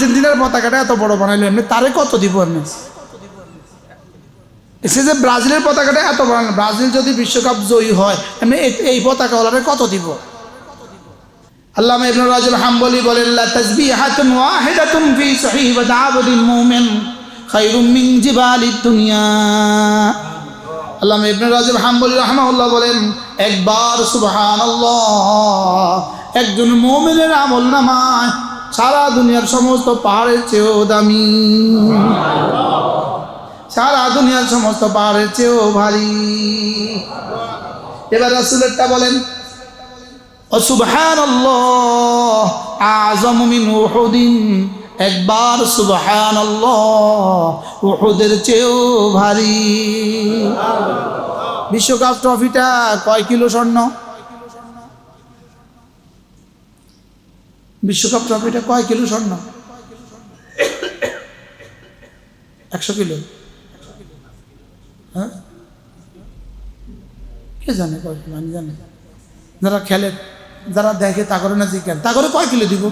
আর্জেন্টিনার পতাকাটা এত বড় বানাইলো এমনি, তারে কত দিব এমনি? এসে যে ব্রাজিলের পতাকাটা এত বড়, ব্রাজিল যদি বিশ্বকাপ জয়ী হয় এমনি এই পতাকাওয়ালারে কত দিব? আল্লামা ইবনে রাজব হাম্বলি বলেন, লা তাসবিহাতুন ওয়াহিদাতুন ফি সাহিবাতি আবদিল মুমিন খায়রুম মিন জিবালিদ দুনিয়া। আল্লামা ইবনে রাজব হাম্বলি রাহমাহুল্লাহ বলেন, একবার সুবহানাল্লাহ একজন মুমিনের আমলনামায় সারা দুনিয়ার সমস্ত পাহাড়ের চেয়েও দামি, সারা দুনিয়ার সমস্ত পাহাড়ের চেয়েও ভারী। এবার রাসূলেরটা বলেন, সুবহানাল্লাহ আযমু মিন উহুদিন, একবার সুবহানাল্লাহ উহুদের চেয়েও ভারী। বিশ্বকাপ ট্রফিটা কয় কিলো স্বর্ণ? বিশ্বকাপ ট্রফিটা কয় কিলো স্বর্ণ? 100 কিলো? হ্যাঁ, কে জানে কয় কিলো? আমি জানি, যারা খেলে, যারা দেখে তা করে না জিজ্ঞাসা, তা করে কয় কিলো দিব?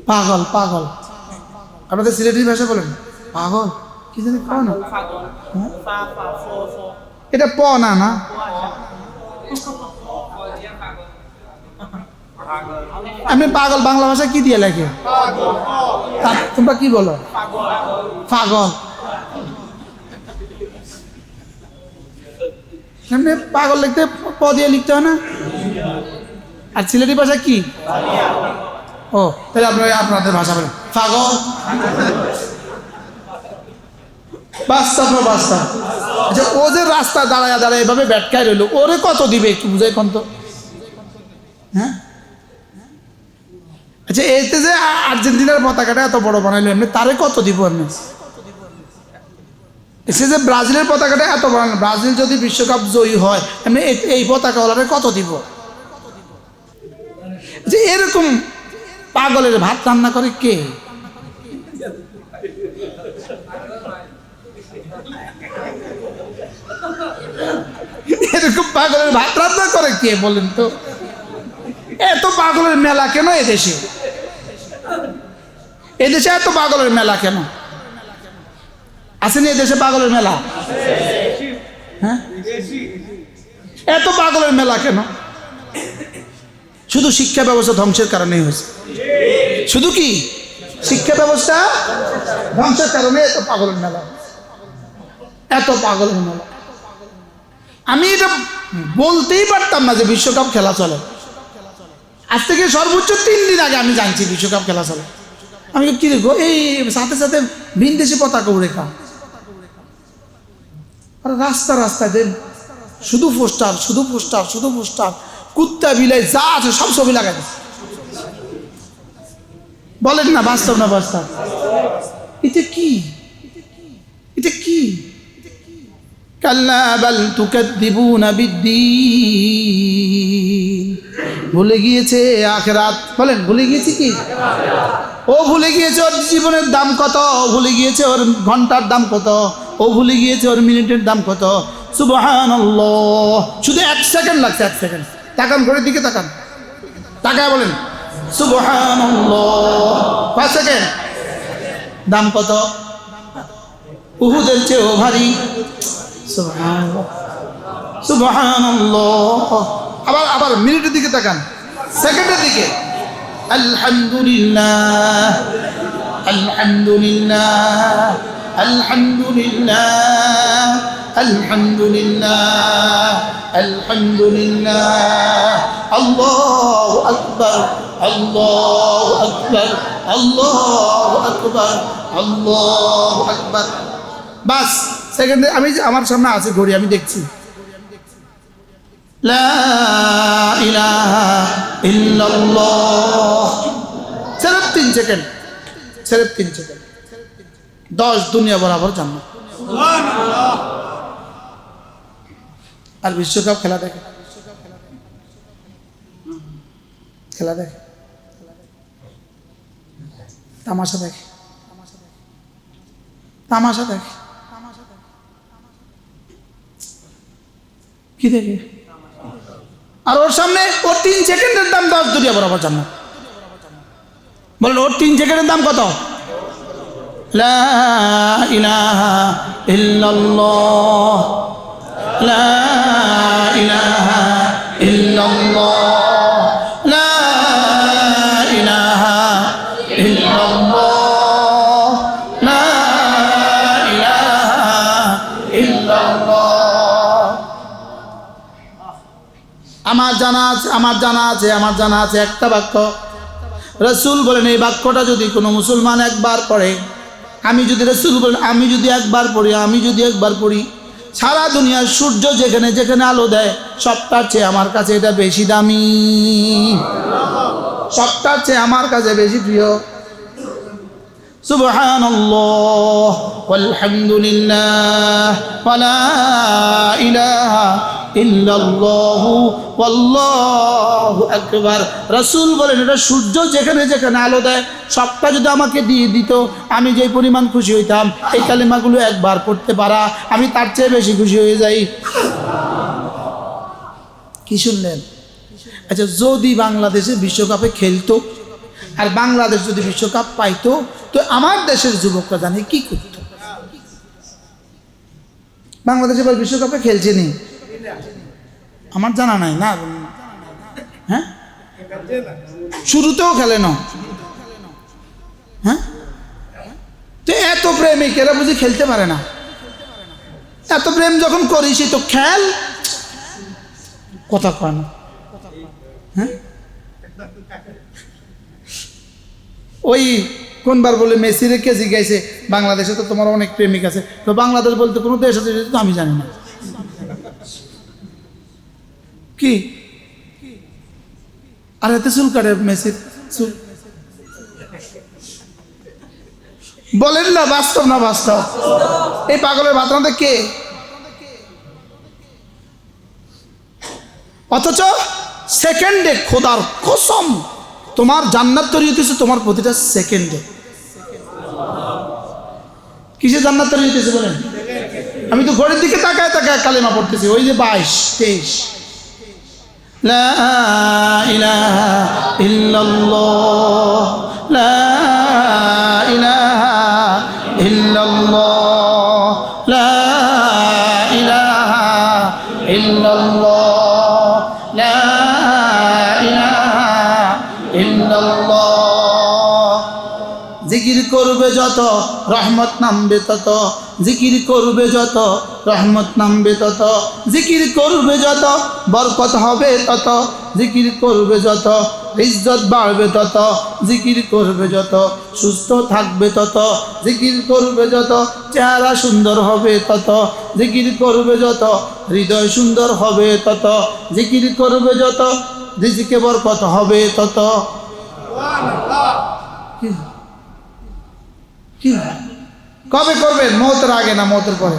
পাগল পাগল, আপনাদের সিলেটি ভাষা বলেন পাগল, কি জানি পাও না, এটা প না না, আমি পাগল বাংলা ভাষা কি দিয়ে লেখে? তোমরা কি বলো? পাগল। এমনি পাগল লিখতে প দিয়ে লিখতে হয় না? আর সিলেটি ভাষা কি? ও, তাহলে আপনাদের ভাষা বলেন পাগল। বাস্তব না বাস্তব? আচ্ছা, ও যে রাস্তা দাঁড়ায় দাঁড়ায় এভাবে ব্যাটকায় রইল, ওরে কত দিবে একটু বুঝাই কোন তো? হ্যাঁ, আচ্ছা, এতে যে আর্জেন্টিনার পতাকাটা এত বড় বানাইলো এমনি, তারে কত দিব এমনি? এসে যে ব্রাজিলের পতাকাটা এত বড়, ব্রাজিল যদি বিশ্বকাপ জয়ী হয় এমনি এই পতাকাওয়ালারে কত দিব? যে এরকম পাগলের ভাত রান্না করে কে? এরকম পাগলের ভাত রান্না করে কে বলেন তো? এত পাগলের মেলা কেন এদেশে? এদেশে এত পাগলের মেলা কেন? আসেনি এদেশে পাগলের মেলা? হ্যাঁ, এত পাগলের মেলা কেন? শুধু শিক্ষা ব্যবস্থা ধ্বংসের কারণেই হয়েছে। শুধু কি শিক্ষা ব্যবস্থা ধ্বংসের কারণে এত পাগলের মেলা, এত পাগলের মেলা। আমি এটা বলতেই পারতাম না যে বিশ্বকাপ খেলা চলে। আজ থেকে সর্বোচ্চ 3 দিন আগে আমি জানছি বিশ্বকাপ খেলা চলে। আমি কি দেখবো, এই সাথে সাথে ভিনদেশি পতাকা উড়ে খা, আর রাস্তা রাস্তায় দেন শুধু পোস্টার, শুধু পোস্টার, শুধু পোস্টার, কুত্তা বিলাই যা আছে সব ছবি লাগাই দিচ্ছে। বলেন না বাস্তব না বাস্তব? এটা কি? এটা কি? কাল্লা বাল তুকাদ্দিবুনা বিদ্দীন, ভুলে গিয়েছে আখিরাত। বলেন ভুলে গিয়েছে কি? ও ভুলে গিয়েছে ওর জীবনের দাম কত, ভুলে গিয়েছে ওর ঘন্টার দাম কত, ও ভুলে গিয়েছে ওর মিনিটের দাম কত। সুবহানাল্লাহ, শুধু 1 সেকেন্ড লাগছে, 1 সেকেন্ড। তাকান, ঘড়ির দিকে তাকান, তাকায় বলেন সুবহানাল্লাহ। 5 সেকেন্ড, দাম কত? উহুদের চেয়েও ভারী। সুবহানাল্লাহ, সুবহানাল্লাহ। আবার মিনিটের দিকে তাকান, সেকেন্ডের দিকে। আলহামদুলিল্লাহ, আলহামদুলিল্লাহ, আলহামদুলিল্লাহ, আলহামদুলিল্লাহ, আলহামদুলিল্লাহ। আল্লাহু আকবার, আল্লাহু আকবার, আল্লাহু আকবার, আল্লাহু আকবার। বাস সেকেন্ডে আমি আমার সামনে আছে ঘড়ি, আমি দেখছি। লা ইলাহা ইল্লাল্লাহ। সির্ফ 3 সেকেন্ড, সির্ফ 3 সেকেন্ড। 10 দুনিয়া বরাবর জান্নাত। সুবহানাল্লাহ। আর বিশ্বকাপ খেলা দেখে, খেলা দেখে, তামাশা দেখে, তামাশা দেখে। কি দেখে? আর ওর সামনে ওর 3 সেকেন্ডের দাম 10 দুনিয়া বরাবর জান্নাত। বলেন ওর 3 সেকেন্ডের দাম কত? লা ইলাহা ইল্লাল্লাহ, লা ইলাহা ইল্লাল্লাহ, লা ইলাহা ইল্লাল্লাহ, লা ইলাহা ইল্লাল্লাহ। আমার জানা আছে একটা বাক্য। রাসূল বলেন এই বাক্যটা যদি কোনো মুসলমান একবার পড়ে, রাসূল বলেন আমি যদি একবার পড়ি, সারা দুনিয়ার সূর্য যেখানে যেখানে আলো দেয় সবটার চেয়ে আমার কাছে এটা বেশি দামি, সবটার চেয়ে আমার কাছে বেশি প্রিয়। সুবহানাল্লাহ ওয়ালহামদুলিল্লাহ ওয়ালা ইলাহা ইল্লাল্লাহু ওয়াল্লাহু আকবার। রাসূল বলেন এটা সূর্য যেখানে যেখানে আলো দেয় সবটা যদি আমাকে দিয়ে দিত, আমি যে পরিমাণ খুশি হইতাম এই কালিমাগুলো একবার পড়তে পারা, আমি তার চেয়ে বেশি খুশি হয়ে যাই। কি শুনলেন? আচ্ছা, যদি বাংলাদেশে বিশ্বকাপে খেলতো আর বাংলাদেশ যদি বিশ্বকাপ পাইতো, তো আমার দেশের যুবকরা জানে কি করত? বাংলাদেশ এবার বিশ্বকাপে খেলছে নি? আমার জানা নাই না। হ্যাঁ, শুরুতেও খেলে না। হ্যাঁ, তো এত প্রেমিক এরা বুঝি খেলতে পারে না? এত প্রেম যখন করিস তো খেল, কথা কয় না। হ্যাঁ, ওই কোনবার বলে মেসিরে কে জিজ্ঞাসে বাংলাদেশে তো তোমার অনেক প্রেমিক আছে, তো বাংলাদেশ বলতে কোনো দেশ আছে তো আমি জানি না। কি আর এতে চুল কাটে মেসির চুল? বলেন না বাস্তব না বাস্তব? এই পাগলের ভাতনাতে কে? অথচ সেকেন্ডে খোদার কসম তোমার জান্নাত তৈরি হতেছে তোমার প্রতিটা সেকেন্ডে। কিসে জান্নাত তৈরি হতেছে বলেন? আমি তো ঘড়ির দিকে তাকায় তাকায় কালেমা পড়তেছি, ওই যে 22, 23। লা ইলাহা ইল্লাল্লাহ, লা ইলাহা ইল্লাল্লাহ, লা ইলাহা ইল্লাল্লাহ, লা ইলাহা ইল্লাল্লাহ। জিকির করবে যত রহমত নামবে তত, জিকির করবে যত রহমত নামবে তত, জিকির করবে যত বরকত হবে তত, জিকির করবে যত ইজ্জত বাড়বে তত, জিকির করবে যত সুস্থ থাকবে তত, জিকির করবে যত চেহারা সুন্দর হবে তত, জিকির করবে যত হৃদয় সুন্দর হবে তত, জিকির করবে যত রিজিকে বরকত হবে তত। কি কবে করবেন? মওতের আগে না মওতের পরে?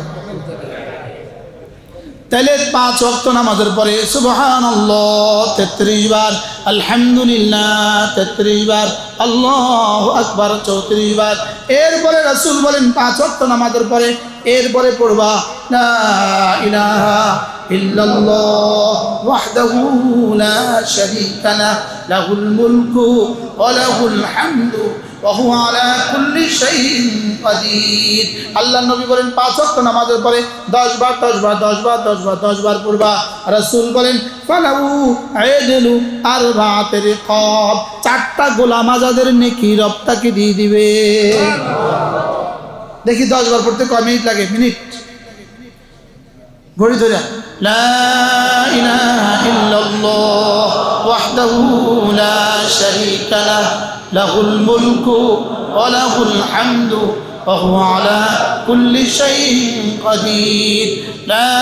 তাহলে 5 ওয়াক্ত নামাজের পরে সুবহানাল্লাহ 33 বার, আলহামদুলিল্লাহ 33 বার, আল্লাহু আকবার 34 বার। এরপরে রাসূল বলেন 5 ওয়াক্ত নামাজের পরে এরপরে পড়বা লা ইলাহা ইল্লাল্লাহ ওয়াহদাহু লা শারীকা লাহু লাহুল মুলকু ওয়া লাহুল হামদু ওয়া হুয়া আলা কুল্লি শাইইন কাদির। আল্লাহর নবী বলেন 5 ওয়াক্ত নামাজের পরে 10 বার 10 বার 10 বার 10 বার 10 বার পড়বা। রাসূল বলেন ফালাউ আইদলু আরবাআত রিকাব, 4টা গোলাম আজাদের নেকি রবটাকে দিয়ে দিবে। দেখি 10 বার পড়তে কয় মিনিট লাগে? মিনিট ঘড়ি ধরে। লা ইলাহা ইল্লাল্লাহ ওয়াহদাহু লা শারীকা লাহু লাহুল মুলকু ওয়া লাহুল হামদু ওয়া হুয়া আলা কুল্লি শাইইন কাদির। লা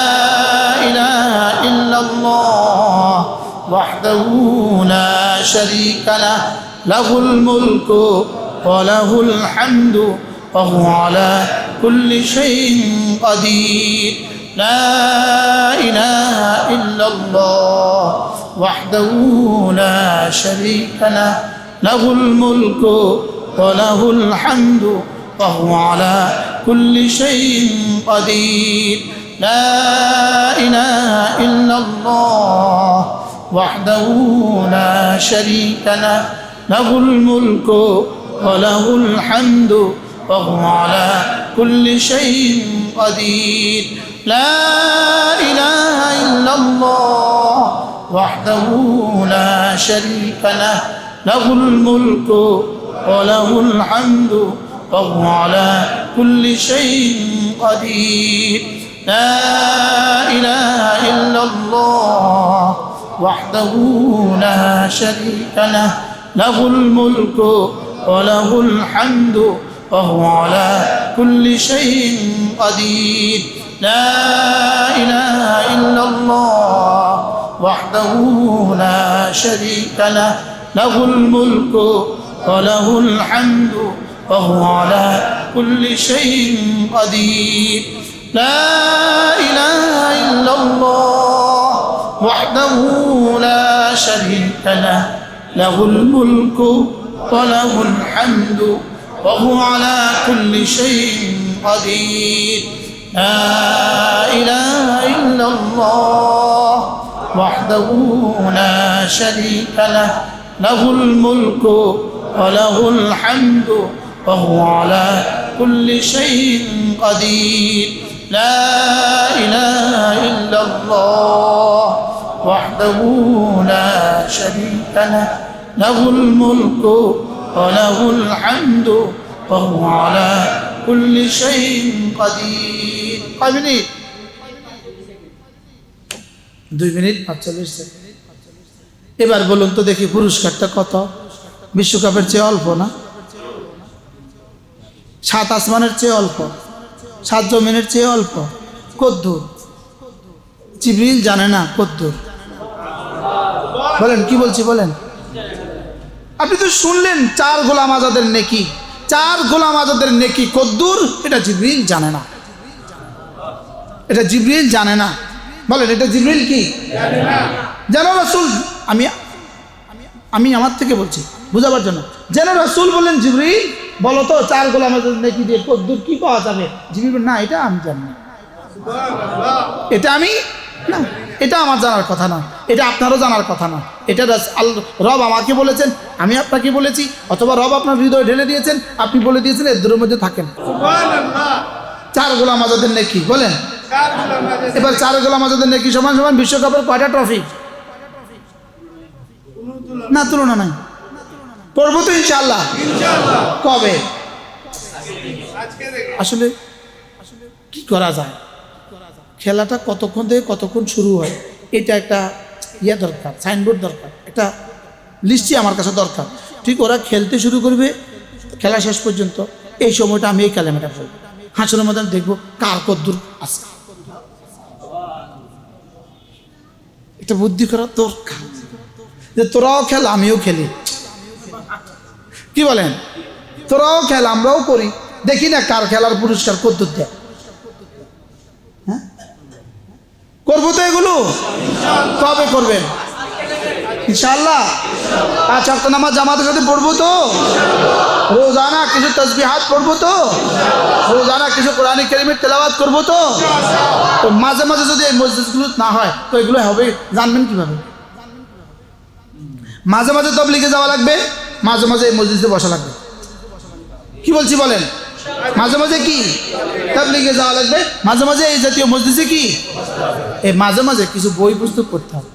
ইলাহা ইল্লাল্লাহ ওয়াহদাহু লা শারীকা লাহু লাহুল মুলকু ওয়া লাহুল হামদু ওয়া হুয়া আলা কুল্লি শাইইন কাদির। لا إله إلا الله وحده لا شريك له له الملك وله الحمد وهو على كل شيء قدير. لا إله إلا الله وحده لا شريك له له الملك وله الحمد وهو على كل شيء قدير لا إله إلا الله وحده لا شريك له له الملك وله الحمد وهو على كل شيء قدير لا إله إلا الله وحده لا شريك له له الملك وله الحمد وهو على كل شيء قدير لا إله إلا الله وحده لا شريك له له الملك وله الحمد وهو على كل شيء قدير لا إله إلا الله وحده لا شريك له له الملك وله الحمد وهو على كل شيء قدير لا إله إلا الله وحده لا شريك له له الملك وله الحمد وهو على كل شيء قدير لا إله إلا الله وحده لا شريك له له الملك وله الحمد وهو على كل شيء قدير কয় মিনিট 2 মিনিট 45 সেকেন্ড এবার বলুন তো দেখি পুরস্কারটা কত বিশ্বকাপের চেয়ে অল্প না 7 আসমানের চেয়ে অল্প 7 জমিনের চেয়ে অল্প কদ্দূর জিবরিল জানে না কদ্দূর বলেন কি বলছি বলেন আপনি তো শুনলেন 4 গোলাম আজাদের নেকি 4 গোলাম আজাদের নেকি কদ্দূর এটা জিবরিল জানে না এটা জিবরিল জানে না বলেন এটা জিবরিল কি জানে না জানো রাসূল আমি আমার থেকে বলছি বুঝাবার জন্য যেন রাসূল বলেন জিবরিল বলো তো 4 গোলাম আজাদের নেকি দিয়ে কদ্দূর কি পাওয়া যাবে জিবরিল না এটা আমি জানি না এটা আমি না এটা আমার জানার কথা না এটা আপনারও জানার কথা না এটা রব আমাকে বলেছেন আমি আপনাকে বলেছি অথবা রব আপনার হৃদয়ে ঢেলে দিয়েছেন আপনি বলে দিয়েছেন এর দূরের মধ্যে থাকেন সুবহানাল্লাহ 4 গোলাম আজাদের নেকি বলেন এবার 4 গোলাম আজাদের নেকি সমান সমান বিশ্বকাপের কয়টা ট্রফি না তুলনা নাই করবো তো ইনশাআল্লাহ কবে আসলে কি করা যায় খেলাটা কতক্ষণ থেকে কতক্ষণ শুরু হয় এটা একটা দরকার সাইনবোর্ড দরকার একটা লিস্টই আমার কাছে দরকার ঠিক ওরা খেলতে শুরু করবে খেলা শেষ পর্যন্ত এই সময়টা আমি এই কালেমাটা বলবো হাসনের মধ্যে দেখবো কার কদ্দূর আছে এটা বুদ্ধি করা দরকার যে তোরাও খেল আমিও খেলি কি বলেন তোরাও খেল আমরাও করি দেখি না কার খেলার পুরস্কার কদ্দূর দেয় হ্যাঁ করবো তো এগুলো কবে করবেন ইনশাআল্লাহ 5 ওয়াক্ত নামাজ জামাতের সাথে পড়বো তো রোজানা কিছু তাসবিহাত পড়বো তো রোজানা কিছু কোরআন কারীমের তেলাওয়াত করবো তো মাঝে মাঝে যদি এই মসজিদগুলো না হয় তো এগুলো হবে জানবেন কিভাবে মাঝে মাঝে তাবলীগে যাওয়া লাগবে মাঝে মাঝে এই মসজিদে বসা লাগবে কি বলছি বলেন মাঝে মাঝে কি তাবলীগে যাওয়া লাগবে মাঝে মাঝে এই জাতীয় মসজিদে কি এই মাঝে মাঝে কিছু বই পুস্তক পড়তে হবে